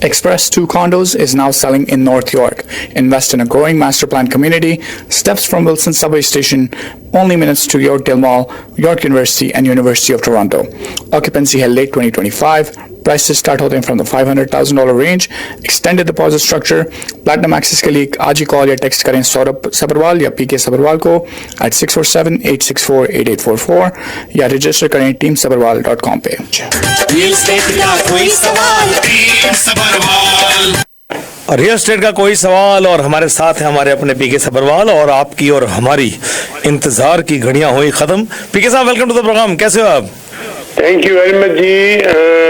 Express 2 Condos is now selling in North York. Invest in a growing master plan community, steps from Wilson Subway Station, only minutes to Yorkdale Mall, York University and University of Toronto. Occupancy है late 2025. Prices start होते हैं from the $500,000 range. Extended deposit structure. Platinum access के लिए आज ही call या text करें सौरभ सबरवाल या पीके सबरवाल को at 647-864-8844 या रजिस्टर करें teamsabarwal.com पे। रियल एस्टेट का कोई सवाल, टीम सबरवाल। रियल एस्टेट का कोई सवाल और हमारे साथ है हमारे अपने पीके सबरवाल और आपकी और हमारी इंतजार की घड़ियां हुई खत्म। पीके साहब, वेलकम टू द प्रोग्राम। कैसे हो आप? Thank you very much जी,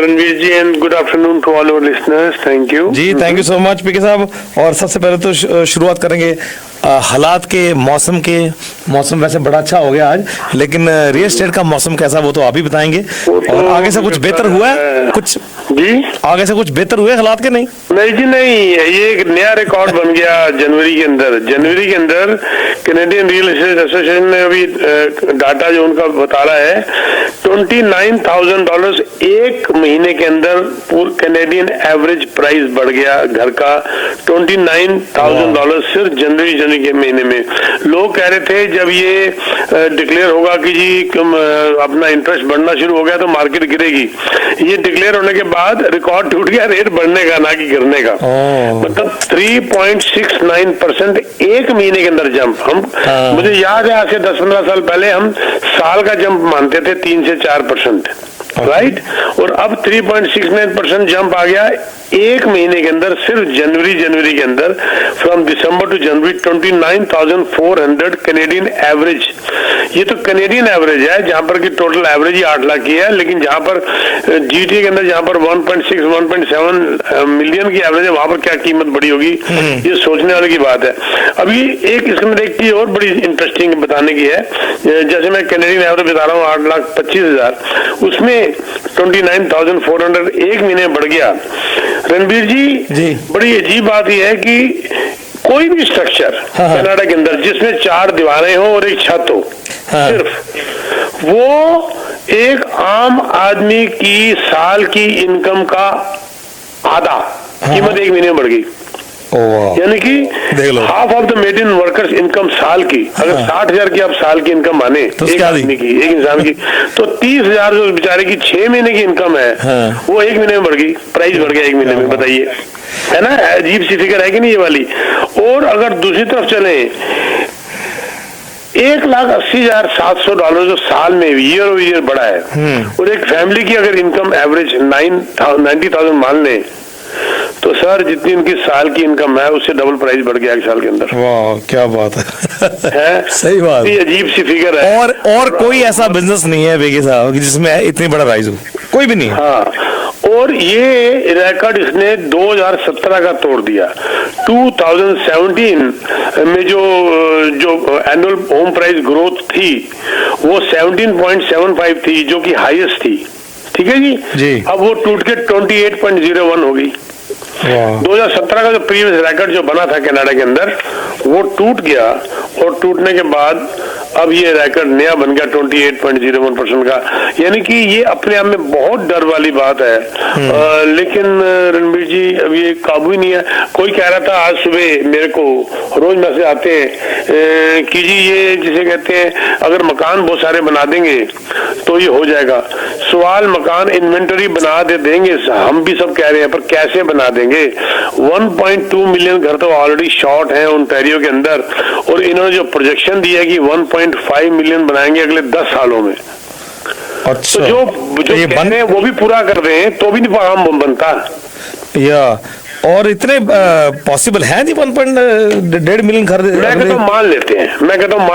Ranveer ji, and good afternoon to all our listeners. Thank you जी, thank you so much PK साहब। और सबसे पहले तो शुरुआत करेंगे हालात के, मौसम वैसे बड़ा अच्छा हो गया आज, लेकिन रियल एस्टेट का मौसम कैसा वो तो आप ही बताएंगे। और आगे से कुछ बेहतर हुआ है? कुछ जी आगे से कुछ बेहतर हुए हालात के? नहीं जी नहीं, ये एक नया रिकॉर्ड बन गया जनवरी के अंदर कैनेडियन रियल एस्टेट एसोसिएशन ने अभी डाटा जो उनका बता रहा है, $29,000 एक महीने के अंदर पूरे कैनेडियन एवरेज प्राइस बढ़ गया घर का। $29,000 सिर्फ जनवरी के महीने में। लोग कह रहे थे जब ये डिक्लेयर होगा कि जी अपना इंटरेस्ट बढ़ना शुरू हो गया तो मार्केट गिरेगी। ये डिक्लेयर होने के बाद रिकॉर्ड टूट गया रेट बढ़ने का, ना कि गिरने का। मतलब 3.69% एक महीने के अंदर जंप। मुझे याद है आज से 10-15 साल पहले हम साल का जंप मानते थे 3 से 4%, राइट। और अब 3.69% जंप आ गया एक महीने के अंदर, सिर्फ जनवरी के अंदर। From December to January 29,400 Canadian average. ये तो कैनेडियन एवरेज है, जहां पर की टोटल एवरेज ही 8 लाख की है, लेकिन जहां पर जीटी के अंदर जहां पर 1.6-1.7 मिलियन की एवरेज है, वहां पर क्या कीमत बढ़ी होगी, ये सोचने वाले की बात है। अभी एक इसके अंदर एक चीज और बड़ी इंटरेस्टिंग बताने की है। जैसे मैं कैनेडियन एवरेज बता रहा हूँ 8,25,000, उसमें 29,400 एक महीने बढ़ गया। रणबीर जी, बड़ी अजीब बात यह है कि कोई भी स्ट्रक्चर कनाडा के अंदर जिसमें 4 दीवारें हो और एक छत हो, सिर्फ वो एक आम आदमी की साल की इनकम का आधा कीमत एक महीने में बढ़ गई। यानी कि half of the median workers income साल की, अगर 60,000 की आप साल की इनकम माने तो एक आदमी की, एक इंसान की, तो 30,000 जो बेचारे की 6 महीने की इनकम है, वो एक महीने में बढ़ गई, प्राइस बढ़ गया एक महीने में। बताइए, है ना, अजीब सी फिगर है कि नहीं ये वाली। और अगर दूसरी तरफ चले, $1,80,700 जो साल में ईयर ओवर ईयर बढ़ा है, और एक फैमिली की अगर इनकम एवरेज 90,000 मान लें, तो सर जितनी उनकी साल की इनकम है उससे डबल प्राइस बढ़ गया एक साल के अंदर। वाह, क्या बात है। सही बात, ये अजीब सी फिगर है। और कोई ऐसा बिजनेस नहीं है बेगी साहब जिसमें इतनी बड़ा राइज हो, कोई भी नहीं। हाँ, और ये रिकॉर्ड इसने 2017 का तोड़ दिया। 2017 में जो एनुअल होम प्राइस ग्रोथ थी वो 17.75 थी, जो कि हाईएस्ट थी। ठीक है जी। अब वो टूट के 28.01 हो गई। 2017 का जो प्रीवियस रिकॉर्ड जो बना था कनाडा के अंदर, वो टूट गया, और टूटने के बाद अब ये रिकॉर्ड नया बन गया 28.01% का। यानी कि ये अपने आप में बहुत डर वाली बात है। लेकिन रणबीर जी, अब ये काबू ही नहीं है। कोई कह रहा था आज सुबह मेरे को, रोज मैसेज आते हैं कि जी ये जिसे कहते हैं अगर मकान बहुत सारे बना देंगे तो ये हो जाएगा। सवाल मकान इन्वेंटरी बना देंगे, हम भी सब कह रहे हैं, पर कैसे बना देंगे? 1.2 मिलियन घर तो ऑलरेडी शॉर्ट हैं ओंटारियो के अंदर, और इन्होंने जो प्रोजेक्शन दिया है कि 1.5 मिलियन बनाएंगे अगले 10 सालों में। अच्छा, तो जो ये कह रहे हैं वो भी पूरा कर रहे हैं तो भी नहीं काम बनता। या और इतने पॉसिबल है नहीं 1.1.5 मिलियन घर। मैं कहता हूँ मान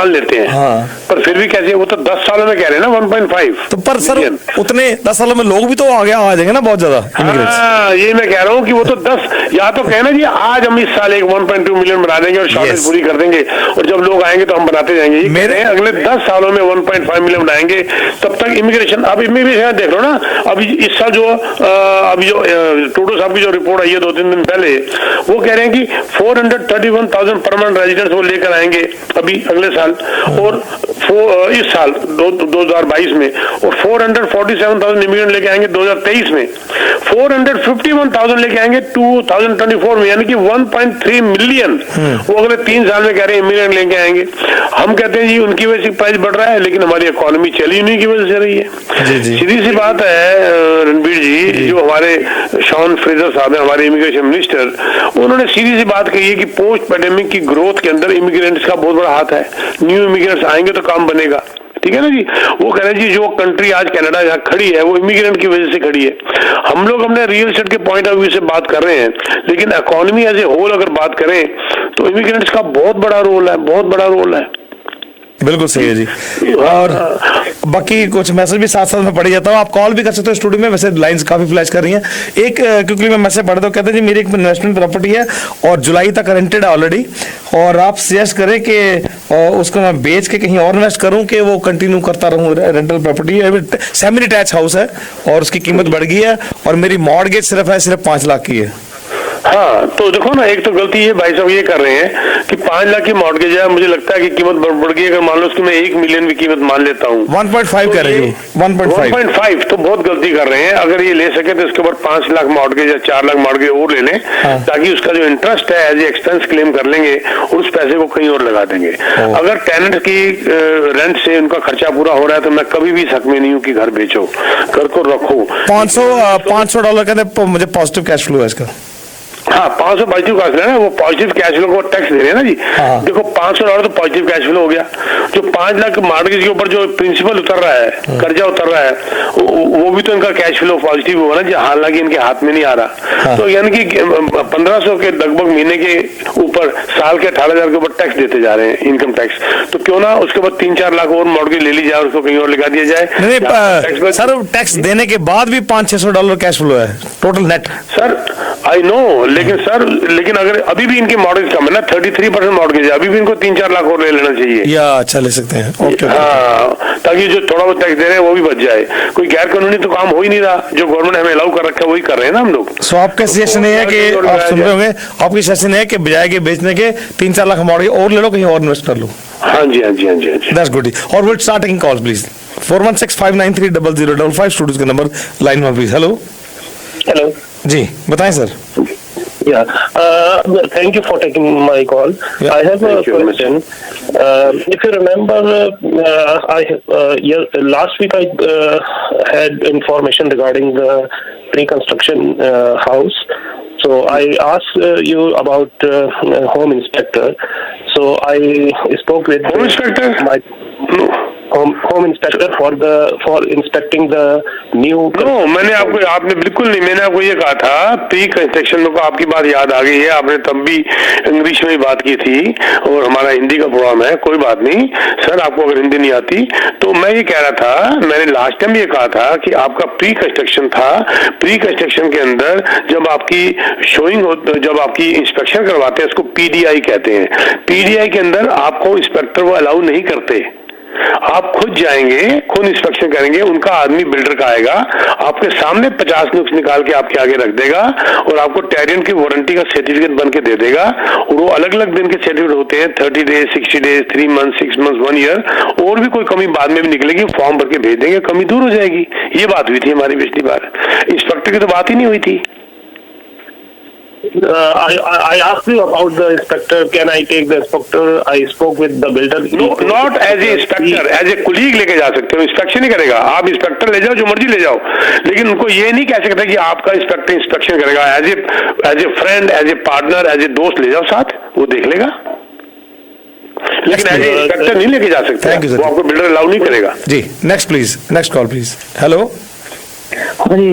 लेते हैं, हाँ। पर फिर भी कैसे, वो तो 10 सालों में कह रहे हैं ना 1.5। तो पर सर उतने 10 सालों में लोग भी तो आ जाएंगे ना बहुत ज्यादा। हाँ, ये मैं कह रहा हूँ कि वो तो 10, या तो कहना जी आज हम इस साल एक 1.2 मिलियन बना देंगे और शॉर्टेज पूरी कर देंगे, और जब लोग आएंगे तो हम बनाते जाएंगे। मेरे अगले 10 सालों में 1.5 मिलियन बनाएंगे, तब तक इमिग्रेशन, अब इमिग्रेशन देख लो ना। अभी इस साल जो अभी जो टूडो साहब की जो रिपोर्ट आई है 2-3 दिन पहले, वो कह रहे हैं कि 431,000 परमानेंट रेजिडेंट्स वो लेकर आएंगे अभी अगले साल, और इस साल 2022 में, और 447,000 इमिग्रेंट लेके आएंगे 2023 में, 451,000 लेके आएंगे 2024 में, यानी कि 1.3 मिलियन वो अगले 3 साल में कह रहे हैं इमिग्रेंट लेके आएंगे। हम कहते हैं जी उनकी वजह से प्राइस बढ़ रहा है, लेकिन हमारी इकोनॉमी चली नहीं की वजह से रही है। सीधी सी बात है रणबीर जी, जो हमारे शॉन फ्रेजर साहब हैं, हमारे इमिग्रेशन मिनिस्टर, उन्होंने सीधी सी बात कही है कि पोस्ट पैंडेमिक की ग्रोथ के अंदर इमिग्रेंट्स का बहुत बड़ा हाथ है। न्यू इमिग्रेंट्स आएंगे तो काम बनेगा, ठीक है ना जी। वो कह रहे हैं जी जो कंट्री आज कनाडा यहाँ खड़ी है वो इमिग्रेंट की वजह से खड़ी है। हम लोग अपने रियल एस्टेट के पॉइंट ऑफ व्यू से बात कर रहे हैं, लेकिन इकोनॉमी एज ए होल अगर बात करें तो इमिग्रेंट्स का बहुत बड़ा रोल है, बहुत बड़ा रोल है। बिल्कुल सही है जी। और बाकी कुछ मैसेज भी साथ साथ में पढ़ी जाता हूँ, आप कॉल भी कर सकते हो स्टूडियो में, वैसे लाइंस काफी फ्लैश कर रही हैं। एक क्योंकि मैं मैसेज पढ़ता हूँ, कहते हैं जी मेरी एक इन्वेस्टमेंट प्रॉपर्टी है और जुलाई तक रेंटेड है ऑलरेडी, और आप सजेस्ट करें कि उसको मैं बेच के कहीं और इन्वेस्ट करूं कि वो कंटिन्यू करता रहूं। Rental property semi detach house है और उसकी कीमत बढ़ गई है और मेरी मॉर्गेज सिर्फ 5 लाख की है। हाँ, तो देखो ना, एक तो गलती ये भाई साहब ये कर रहे हैं कि 5 लाख की मॉर्गेज है, मुझे लगता है कि कीमत बढ़ गई। अगर मान लो उसकी मैं 1 मिलियन की कीमत मान लेता हूँ, 1.5 कर रही हूँ, 1.5 तो बहुत गलती कर रहे हैं। अगर ये ले सके तो इसके ऊपर 5 लाख मॉर्गेज या 4 लाख मॉर्गेज और ले लें, ताकि उसका जो इंटरेस्ट है एज ए एक्सपेंस क्लेम कर लेंगे और उस पैसे को कहीं और लगा देंगे। अगर टेनेंट की रेंट से उनका खर्चा पूरा हो रहा है तो मैं कभी भी हक में नहीं हूँ कि घर बेचो, घर को रखो। $500 का मुझे पॉजिटिव कैश फ्लो है इसका। हाँ, 500 पॉजिटिव कैश फ्लो है ना, वो पॉजिटिव कैश फ्लो को टैक्स दे रहे हैं ना जी। देखो $500 तो पॉजिटिव कैश फ्लो हो गया। जो 5 लाख मॉर्गेज के ऊपर जो प्रिंसिपल उतर रहा है, कर्जा उतर रहा है, वो भी तो इनका कैश फ्लो पॉजिटिव होगा ना जी, हालांकि इनके हाथ में नहीं आ रहा। तो यानी कि 1500 के लगभग महीने के ऊपर साल के 18,000 के ऊपर टैक्स देते जा रहे हैं, इनकम टैक्स। तो क्यों ना उसके बाद 3-4 लाख और मॉर्गेज ले ली जाए, उसको कहीं और लगा दिया जाए। नहीं सर, टैक्स देने के बाद भी $500-600 कैश फ्लो है total net. Sir I know, लेकिन अगर अभी भी इनकी मॉर्गेज कम है ना, 33% मॉर्गेज है, अभी भी इनको 3-4 लाख और ले लेना चाहिए, या अच्छा ले सकते हैं। ओके, हाँ, ताकि जो थोड़ा बहुत टैक्स दे रहे हैं वो भी बच जाए। कोई गैर कानूनी तो काम हो ही नहीं रहा, जो गवर्नमेंट हमें अलाउ कर रखा है वही कर रहे हैं ना हम लोग। सो आपका सजेशन है कि आप सुन रहे होंगे, आपकी सजेशन है कि बजाय के बेचने के 3-4 लाख मॉर्गेज और ले लो, कहीं और इन्वेस्ट कर लो। हाँ जी, हाँ जी, हाँ जी, हाँ जी। That's good. और will start taking calls please. 4165930055 studios का नंबर लाइन में प्लीज। हेलो जी, बताएं sir. Yeah, thank you for taking my call. I have a question. If you remember, last week I had information regarding the pre-construction house. So I asked you about home inspector. So I spoke with home inspector. Home inspector for inspecting the new. No, आपने बिल्कुल नहीं, मैंने आपको ये कहा था pre construction में। आपकी बात याद आ गई है, आपने तब भी इंग्लिश में बात की थी और हमारा हिंदी का प्रोग्राम है, कोई बात नहीं सर, आपको अगर हिंदी नहीं आती तो मैं ये कह रहा था, मैंने लास्ट टाइम ये कहा था कि आपका प्री कंस्ट्रक्शन था। प्री कंस्ट्रक्शन के अंदर जब आपकी शोइंग हो, जब आपकी इंस्पेक्शन करवाते हैं, उसको PDI कहते हैं। PDI के अंदर आपको इंस्पेक्टर वो अलाउ नहीं करते, आप खुद जाएंगे, खुद इंस्पेक्शन करेंगे। उनका आदमी बिल्डर का आएगा, आपके सामने 50 नुक्स निकाल के आपके आगे रख देगा और आपको टेरियन की वारंटी का सर्टिफिकेट बन के दे देगा। और वो अलग अलग दिन के सर्टिफिकेट होते हैं, 30 days, 60 days, 3 month, 6 month, 1 year. और भी कोई कमी बाद में भी निकलेगी, फॉर्म भर के भेज देंगे, कमी दूर हो जाएगी। ये बात हुई थी हमारी पिछली बार, इंस्पेक्टर की तो बात ही नहीं हुई थी। I asked you about the inspector. Can I take the inspector? I spoke with the builder. No, not as a inspector, as a colleague लेके जा सकते हो। इंस्पेक्शन नहीं करेगा, आप इंस्पेक्टर ले जाओ, जो मर्जी ले जाओ, लेकिन उनको ये नहीं कह सकते कि आपका इंस्पेक्टर इंस्पेक्शन करेगा। As a friend, as a partner, as a दोस्त ले जाओ साथ, वो देख लेगा, लेकिन एज ए इंस्पेक्टर नहीं लेके जा सकते, वो आपको बिल्डर अलाउ नहीं करेगा। जी, next please, next call please. Hello हाँ जी,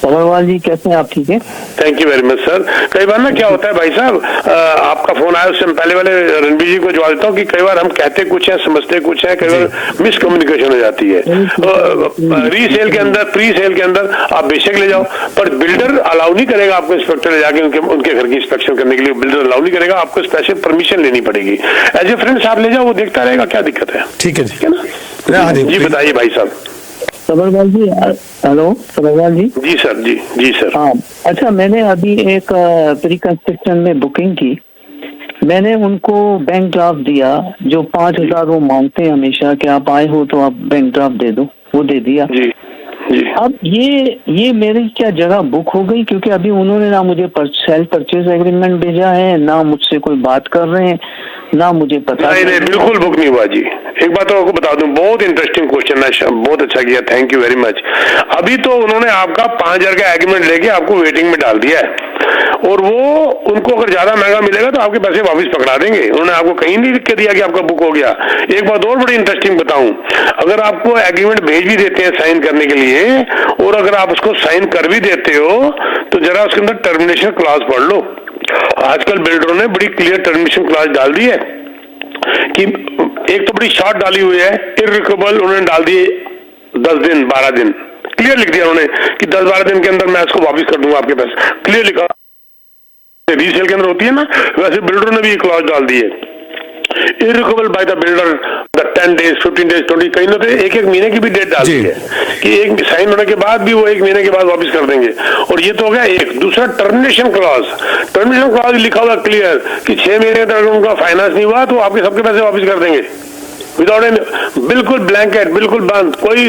समरवाल जी कैसे हैं आप? ठीक है, thank you very much sir. कई बार ना क्या होता है भाई साहब, आपका फोन आया उससे पहले वाले रणबीर जी को जवाब देता हूँ कि कई बार हम कहते कुछ है, समझते कुछ है, कई बार मिसकम्युनिकेशन हो जाती है। रीसेल के अंदर, प्री सेल के अंदर आप बेशक ले जाओ, पर बिल्डर अलाउ नहीं करेगा आपको इंस्पेक्टर ले जाके उनके घर की इंस्पेक्शन करने के लिए। बिल्डर अलाउ नहीं करेगा, आपको स्पेशल परमिशन लेनी पड़ेगी। एज ए फ्रेंड साहब ले जाओ, वो देखता रहेगा, क्या दिक्कत है? ठीक है ना जी, बताइए भाई साहब। सबरवाल जी, हेलो सबरवाल जी। जी सर, जी सर। हाँ, अच्छा, मैंने अभी एक प्री कंस्ट्रक्शन में बुकिंग की। मैंने उनको बैंक ड्राफ्ट दिया, जो 5,000 वो मांगते हैं हमेशा कि आप आए हो तो आप बैंक ड्राफ्ट दे दो, वो दे दिया। जी जी। अब ये मेरी क्या जगह बुक हो गई? क्योंकि अभी उन्होंने ना मुझे सेल्फ परचेज एग्रीमेंट भेजा है, ना मुझसे कोई बात कर रहे हैं, ना मुझे पता। नहीं, बिल्कुल बुक नहीं हुआ जी। एक बात तो आपको बता दूं, बहुत इंटरेस्टिंग क्वेश्चन है, बहुत अच्छा किया, थैंक यू वेरी मच। अभी तो उन्होंने आपका 5,000 का एग्रीमेंट लेके आपको वेटिंग में डाल दिया है, और वो उनको अगर ज्यादा महंगा मिलेगा तो आपके पैसे वापस पकड़ा देंगे। उन्होंने आपको कहीं नहीं लिख के दिया कि आपका बुक हो गया। एक बात और बड़ी इंटरेस्टिंग बताऊं, अगर आपको एग्रीमेंट भेज भी देते हैं साइन करने के लिए, और अगर आप उसको साइन कर भी देते हो तो जरा उसके अंदर टर्मिनेशन क्लॉज पढ़ लो। आजकल बिल्डरों ने बड़ी क्लियर टर्मिनेशन क्लॉज डाल दी है कि एक तो बड़ी शॉर्ट डाली हुई है, इररिकवेबल उन्होंने डाल दी 10 दिन 12 दिन, क्लियर लिख दिया उन्होंने कि 10-12 दिन के अंदर मैं इसको वापस कर दूंगा आपके पास, क्लियर लिखा। रीसेल के अंदर होती है ना, वैसे बिल्डरों ने भी ये क्लॉज डाल दी है, irrevocable by the builder 10 days 15 days 20, कहीं ना कहीं एक महीने की भी डेट डाल दी है कि एक साइन होने के बाद भी वो 1 महीने के बाद वापस कर देंगे। और ये तो हो गया एक। दूसरा टर्मिनेशन क्लॉज लिखा हुआ क्लियर कि 6 महीने तक उनका फाइनेंस नहीं हुआ तो आपके सबके पैसे वापस कर देंगे विदाउट एनी, बिल्कुल ब्लैंकेट, बिल्कुल बंद, कोई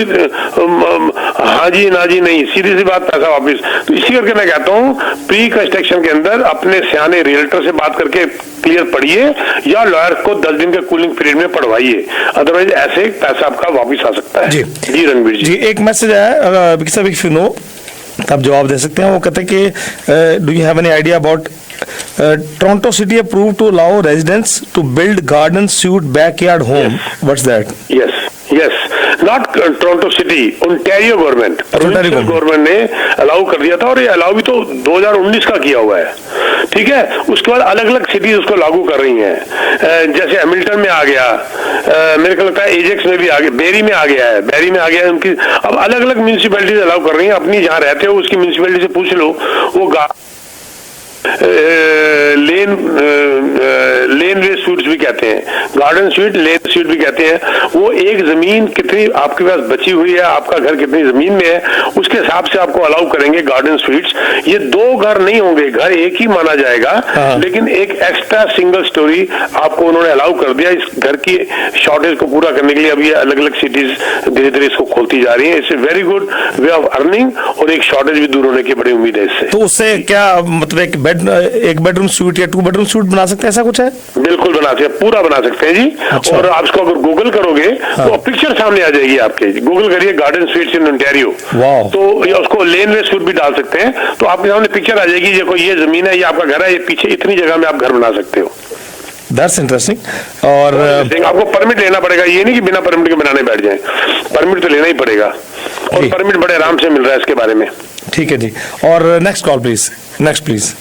हाँ जी ना जी नहीं, सीधी सी बात, पैसा वापस। तो इसी करके मैं कहता हूँ प्री कंस्ट्रक्शन के अंदर अपने सियाने रियल्टर से बात करके क्लियर पढ़िए, या लॉयर को 10 दिन के कूलिंग पीरियड में पढ़वाइए, अदरवाइज ऐसे पैसा आपका वापस आ सकता है। जी रणवीर जी, एक मैसेज आया, इफ यू नो आप जवाब दे सकते हैं। वो कहते हैं कि do you have any idea about Toronto City approved to allow residents to build garden suite backyard home. What's that? Yes, not Toronto City, Ontario government, government ने अलाउ कर दिया था, और ये अलाउ भी तो 2019 का किया हुआ है, ठीक है। उसके बाद अलग अलग सिटीज उसको लागू कर रही हैं, जैसे हैमिल्टन में आ गया, मेरे को लगता है एजेक्स में भी आ गया, बेरी में आ गया है, उनकी अब अलग अलग म्यूनिसिपैलिटीज अलाउ कर रही हैं। अपनी जहाँ रहते हो उसकी म्यूनिसिपैलिटी से पूछ लो, वो लेन वे स्वीट्स भी कहते हैं, गार्डन स्वीट, लेन स्वीट भी कहते हैं। वो एक जमीन कितनी आपके पास बची हुई है, आपका घर कितनी जमीन में है, उसके हिसाब से आपको अलाउ करेंगे गार्डन स्वीट्स। ये 2 घर नहीं होंगे, घर एक ही माना जाएगा, लेकिन एक एक्स्ट्रा सिंगल स्टोरी आपको उन्होंने अलाउ कर दिया इस घर की शॉर्टेज को पूरा करने के लिए। अब ये अलग अलग सिटीज धीरे धीरे इसको खोलती जा रही है। It's a very good way of earning, और एक शॉर्टेज भी दूर होने की बड़ी उम्मीद है इससे। तो उससे क्या मतलब एक बेडरूम स्वीट या 2 बेडरूम स्वीट बना सकते हैं, ऐसा कुछ है? बिल्कुल बना सकते हैं, पूरा बना सकते हैं जी। अच्छा। और आप इसको अगर गूगल करोगे तो पिक्चर सामने आ जाएगी आपके, गूगल करिए गार्डन स्वीट्स इन ओंटारियो, तो या उसको लेन वे स्वीट भी डाल सकते हैं, तो आपके सामने पिक्चर आ जाएगी। देखो ये जमीन है, ये आपका घर है, ये पीछे इतनी जगह में आप घर बना सकते हो। That's interesting। और आपको परमिट लेना पड़ेगा, ये नहीं कि बिना परमिट के बनाने बैठ जाए, परमिट तो लेना ही पड़ेगा, और परमिट बड़े आराम से मिल रहा है इसके बारे में। ठीक है जी। और next call please, next please.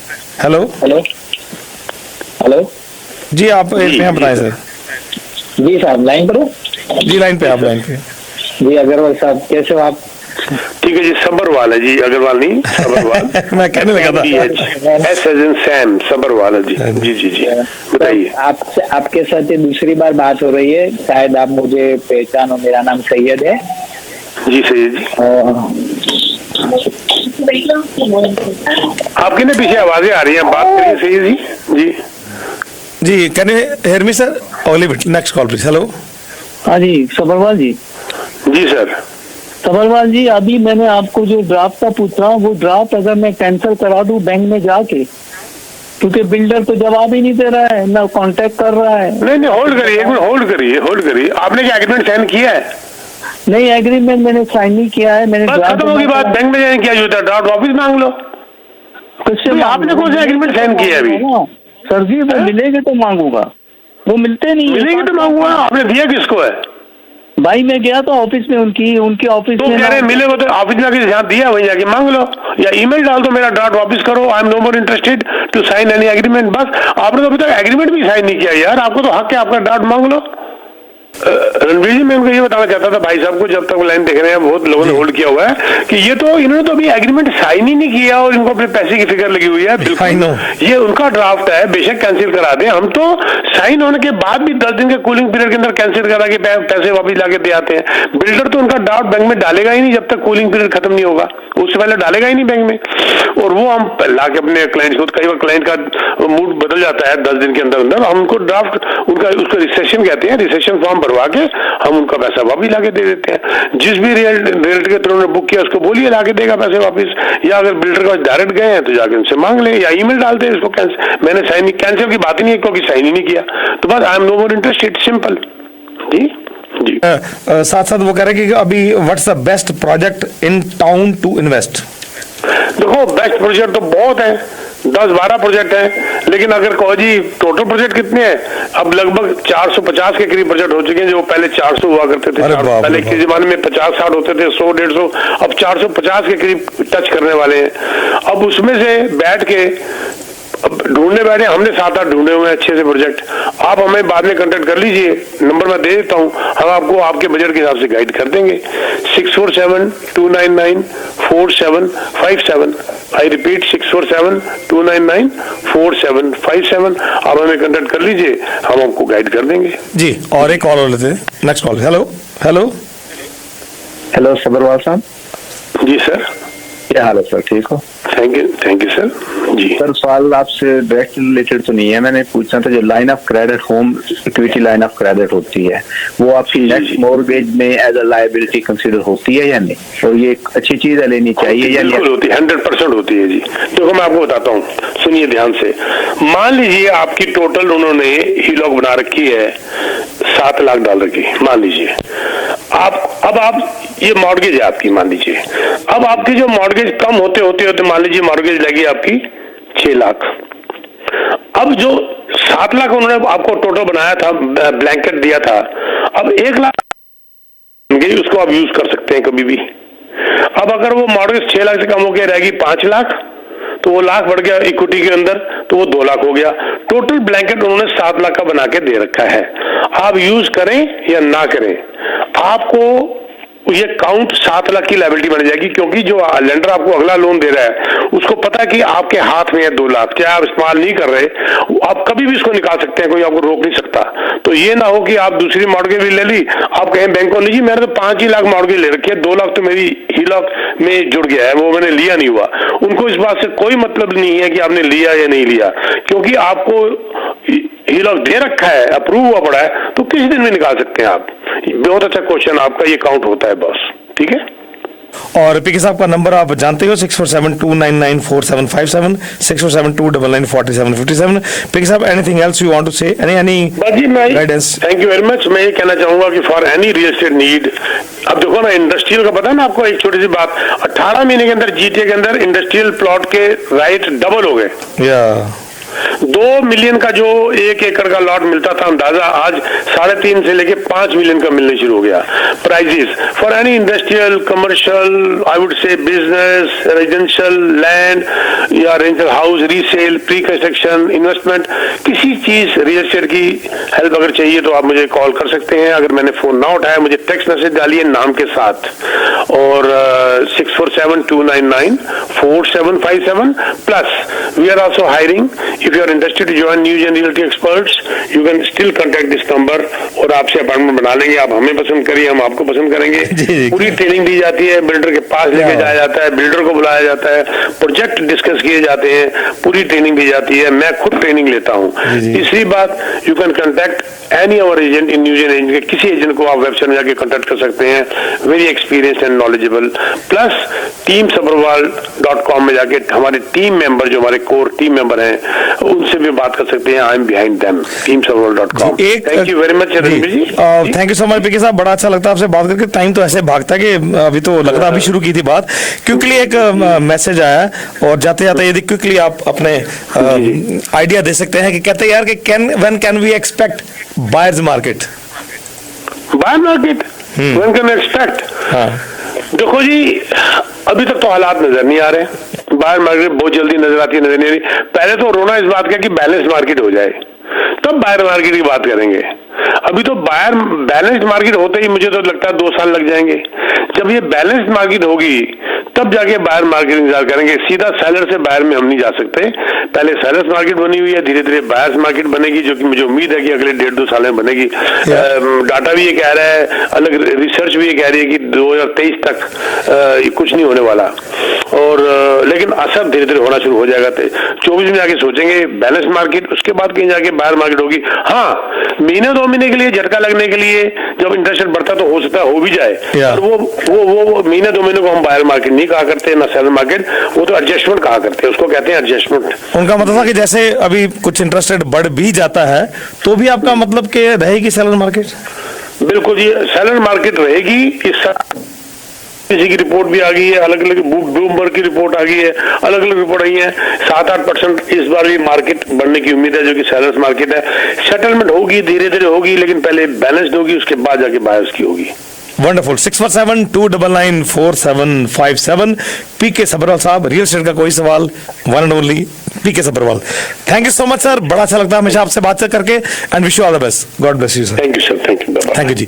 Hello जी, आप बताएं सर। जी साहब, लाइन पर हो? जी लाइन पे, आप लाइन पे। जी अग्रवाल साहब, कैसे हो आप? ठीक है जी, सबरवाल है जी, अग्रवाल नहीं, सबरवाल। मैं कहने लगा था S as in Sam, Sabharwal है जी। जी जी जी, बताइए। आपके साथ ये दूसरी बार बात हो रही है, शायद आप मुझे पहचानो, मेरा नाम सैयद है। जी सैयद जी। आपकी ना पीछे आवाजें आ रही हैं, बात करिए सैयद जी। जी जी, can you hear me sir? Only next call please. Hello. हाँ जी सबरवाल जी। जी सर। सबरवाल जी, अभी मैंने आपको जो ड्राफ्ट का पूछा, वो ड्राफ्ट अगर मैं कैंसिल करा दूं बैंक में जाके, क्योंकि बिल्डर तो जवाब ही नहीं दे रहा है, ना कांटेक्ट कर रहा है। नहीं, होल्ड करिए, एक मिनट होल्ड करिए। आपने क्या एग्रीमेंट साइन किया है? नहीं, एग्रीमेंट मैंने साइन नहीं किया है। मैंने खत्म होगी बात, बैंक में जाने क्या जरूरत है, ड्राफ्ट वापस मांग लो। आपने कौन सा एग्रीमेंट साइन किया अभी? सर जी, वो मिलेंगे तो मांगूंगा, वो मिलते नहीं। मिलेंगे तो मांगूंगा। आपने दिया किसको है? भाई मैं गया तो ऑफिस में, उनके ऑफिस में। कह रहे मिलेगा तो ऑफिस में जाके जहाँ दिया वहीं जाके मांग लो, या ईमेल डाल दो, मेरा ड्राफ्ट वापस करो, I am no more interested to sign any agreement. बस आपने तो अभी तक एग्रीमेंट भी साइन नहीं किया यार, आपको तो हक है, आपका ड्राफ्ट मांग लो। रणवीर जी, मैं उनको ये बताना चाहता था भाई साहब को, जब तक लाइन देख रहे हैं, बहुत लोगों ने होल्ड किया हुआ है कि ये तो इन्होंने तो अभी एग्रीमेंट साइन ही नहीं किया और इनको अपने पैसे की फिक्र लगी हुई है। बिल्कुल ये उनका ड्राफ्ट है, बेशक कैंसिल करा दें, हम तो साइन होने के बाद भी 10 दिन के कूलिंग पीरियड के अंदर कैंसिल करा के पैसे वापस लाके दे आते हैं। बिल्डर तो उनका ड्राफ्ट बैंक में डालेगा ही नहीं जब तक कूलिंग पीरियड खत्म नहीं होगा, उससे पहले डालेगा ही नहीं बैंक में। और वो हम लाके अपने क्लाइंट को, कई बार क्लाइंट का मूड बदल जाता है 10 दिन के अंदर अंदर, हम उनको ड्राफ्ट उनका, उसको रिसेशन कहते हैं, रिसेशन फॉर्म भरवा के हम उनका पैसा वापस लाके दे देते हैं। जिस भी रियल्टर के थ्रू ने बुक किया उसको बोलिए लाके देगा पैसे वापस, या अगर बिल्डर का डायरेक्ट गए हैं तो जाके उनसे मांग ले, या ईमेल डालते हैं इसको मैंने साइन, कैंसिल की बात ही नहीं है क्योंकि साइन ही नहीं किया, तो बस I am no more interested, simple. जी जी। साथ साथ वो कह रहे हैं कि अभी what's the best project in town to invest? देखो बेस्ट प्रोजेक्ट तो बहुत है, 10-12 प्रोजेक्ट हैं, लेकिन अगर कहो जी टोटल प्रोजेक्ट कितने हैं, अब लगभग 450 के करीब प्रोजेक्ट हो चुके हैं, जो पहले 400 हुआ करते थे, पहले के जमाने में 50-60 होते थे, 100-150, अब 450 के करीब टच करने वाले हैं। अब उसमें से बैठ के अब ढूंढने बैठे, हमने 7-8 ढूंढे हुए हैं अच्छे से प्रोजेक्ट, आप हमें बाद में कांटेक्ट कर लीजिए, नंबर मैं दे देता हूं, हम आपको आपके बजट के हिसाब से गाइड कर देंगे। 647-299-4757, आई रिपीट 647-299-4757, आप हमें कांटेक्ट कर लीजिए, हम आपको गाइड कर देंगे जी। और एक कॉल लेते हैं, next call. Hello hello hello Sabharwal साहब। जी सर, क्या हाल है सर, ठीक हो? Thank you sir. जी सर, सवाल आपसे डायरेक्ट रिलेटेड तो नहीं है, मैंने पूछना था जो line of credit, home equity line of credit होती है, वो आपकी नेक्स्ट मॉर्गेज में एज अ लायबिलिटी कंसीडर होती है या नहीं, और ये एक अच्छी चीज है, लेनी चाहिए या नहीं? बिल्कुल होती है, 100% होती है जी। देखो मैं आपको बताता हूँ, सुनिए ध्यान से। मान लीजिए आपकी टोटल उन्होंने हीलॉक बना रखी है $7 लाख की, मान लीजिए अब ये मॉर्गेज है आपकी, मान लीजिए अब आपकी जो मॉर्गेज कम होते मान लीजिए मॉर्गेज लगी आपकी 6 लाख। अब जो 7 लाख उन्होंने आपको टोटल बनाया था, ब्लैंकेट दिया था, अब 1 लाख उसको आप यूज कर सकते हैं कभी भी। अब अगर वो मॉर्गेज 6 लाख से कम हो गया, रहेगी 5 लाख, तो वो लाख बढ़ गया इक्विटी के अंदर, तो वो 2 लाख हो गया। टोटल ब्लैंकेट उन्होंने 7 लाख का बना के दे रखा है, आप यूज करें या ना करें, आपको ये काउंट 7 लाख की लायबिलिटी बन जाएगी, क्योंकि जो लेंडर आपको अगला लोन दे रहा है उसको पता है कि आपके हाथ में है 2 लाख, क्या आप इस्तेमाल नहीं कर रहे, आप कभी भी इसको निकाल सकते हैं, कोई आपको रोक नहीं सकता। तो ये ना हो कि आप दूसरी मॉर्गेज भी ले ली, आप कहें बैंक को, लीजिए मैंने तो 5 ही लाख मॉर्गेज ले रखी है, 2 लाख तो मेरी हीलॉक में जुड़ गया है, वो मैंने लिया नहीं हुआ। उनको इस बात से कोई मतलब नहीं है कि आपने लिया या नहीं लिया, क्योंकि आपको हीलॉक दे रखा है, अप्रूव हुआ पड़ा है, तो किसी दिन भी निकाल सकते हैं आप। बहुत अच्छा क्वेश्चन आपका, ये काउंट होता है बस, ठीक है। और पीके साहब का नंबर आप जानते हो, 647-299-4757, 647-299-4757। पीके साहब, anything else you want to say, any guidance? Thank you very much. मैं ये कहना चाहूंगा कि for any real estate need, अब देखो ना इंडस्ट्रियल का पता है ना आपको, एक छोटी सी बात, 18 महीने के अंदर जीटीए के अंदर इंडस्ट्रियल प्लॉट के राइट डबल हो गए। 2 मिलियन का जो 1 एकड़ का लॉट मिलता था अंदाजा, आज 3.5 से लेके 5 मिलियन का मिलने शुरू हो गया। Prices for any industrial, commercial, I would say business, residential land या rental house, resale, pre construction, investment, किसी चीज रियल एस्टेट की हेल्प अगर चाहिए तो आप मुझे कॉल कर सकते हैं। अगर मैंने फोन ना उठाया, मुझे टेक्स्ट मैसेज डालिए नाम के साथ, और 647-299-4757, plus we are also hiring. If you are interested to join Newgen Realty Experts, you can still contact this number, और आपसे अपॉइंटमेंट बना लेंगे। आप हमें पसंद करिए, हम आपको पसंद करेंगे। पूरी ट्रेनिंग दी जाती है, बिल्डर के पास लेके जाया जाता है, बिल्डर को बुलाया जाता है, प्रोजेक्ट डिस्कस किए जाते हैं, पूरी ट्रेनिंग दी जाती है। मैं खुद ट्रेनिंग लेता हूँ। तीसरी बात, you can contact any our agent in न्यूजन एजेंट के किसी एजेंट को आप वेबसाइट में जाके कांटेक्ट कर सकते हैं, very experience and knowledgeable. Plus teamsabarwal.com में जाके हमारे टीम मेंबर, जो हमारे कोर टीम मेंबर हैं, उनसे भी बात कर सकते हैं। I am behind them, teamsabarwal.com। Thank you very much Ranjeet ji. Thank you so much PK साहब, बड़ा अच्छा लगता है आपसे बात करके। टाइम तो ऐसे भागता है कि अभी तो लगता अभी शुरू की थी बात। क्विकली एक मैसेज आया, और जाते जाते यदि क्विकली आप अपने आइडिया दे सकते हैं कि कहते हैं यार कि when can we expect buyers market? Buyer market when can expect? देखो जी, अभी तक तो हालात नजर नहीं आ रहे। बायर मार्केट बहुत जल्दी नजर आती है, नजर नहीं आ रही। पहले तो रोना इस बात का कि बैलेंस मार्केट हो जाए, तब बायर मार्केट की बात करेंगे। अभी तो बायर बैलेंस्ड मार्केट होते ही मुझे तो लगता है 2 साल लग जाएंगे। जब ये बैलेंस्ड मार्केट होगी तब जाके बायर मार्केट इंतजार करेंगे। सीधा सेलर से बायर में हम नहीं जा सकते। पहले सेलर्स मार्केट बनी हुई है, धीरे धीरे बायर्स मार्केट बनेगी, जो कि मुझे उम्मीद है कि अगले 1.5-2 साल में बनेगी। डाटा भी ये कह रहा है, अलग रिसर्च भी ये कह रही है कि 2023 तक कुछ नहीं होने वाला, और लेकिन असर धीरे धीरे होना शुरू हो जाएगा। 24 में आके सोचेंगे बैलेंस मार्केट, उसके बाद कहीं जाके बायर मार्केट होगी। हाँ, महीने 2 महीने के लिए झटका लगने के लिए जब इंटरेस्ट रेट बढ़ता तो हो सकता है हो भी जाए, और वो महीने 2 महीने को हम बायर मार्केट नहीं कहा करते, ना सेलर मार्केट, वो तो एडजस्टमेंट कहा करते हैं, उसको कहते हैं एडजस्टमेंट। उनका मतलब था कि जैसे अभी कुछ इंटरेस्ट रेट बढ़ भी जाता है तो भी आपका मतलब कि रहेगी सेलर मार्केट? बिल्कुल जी, सेलर मार्केट रहेगी। इस किसी की रिपोर्ट भी आ गई है, अलग अलग ब्लूमबर्ग की रिपोर्ट आ गई है, अलग अलग रिपोर्ट आई है। 7-8% इस बार भी मार्केट बढ़ने की उम्मीद है, जो कि सेलर्स मार्केट है। सेटलमेंट होगी, धीरे धीरे होगी, लेकिन पहले बैलेंस्ड होगी, उसके बाद जाके बायर्स की होगी। वंडरफुल। 647-299-4757 पीके सबरवाल साहब, रियल एस्टेट का कोई सवाल, one and only PK Sabharwal. Thank you so much sir, बड़ा अच्छा लगता है हमेशा आपसे बात करके, and wish you all the best. God bless you sir. Thank you sir, thank you. Thank you ji.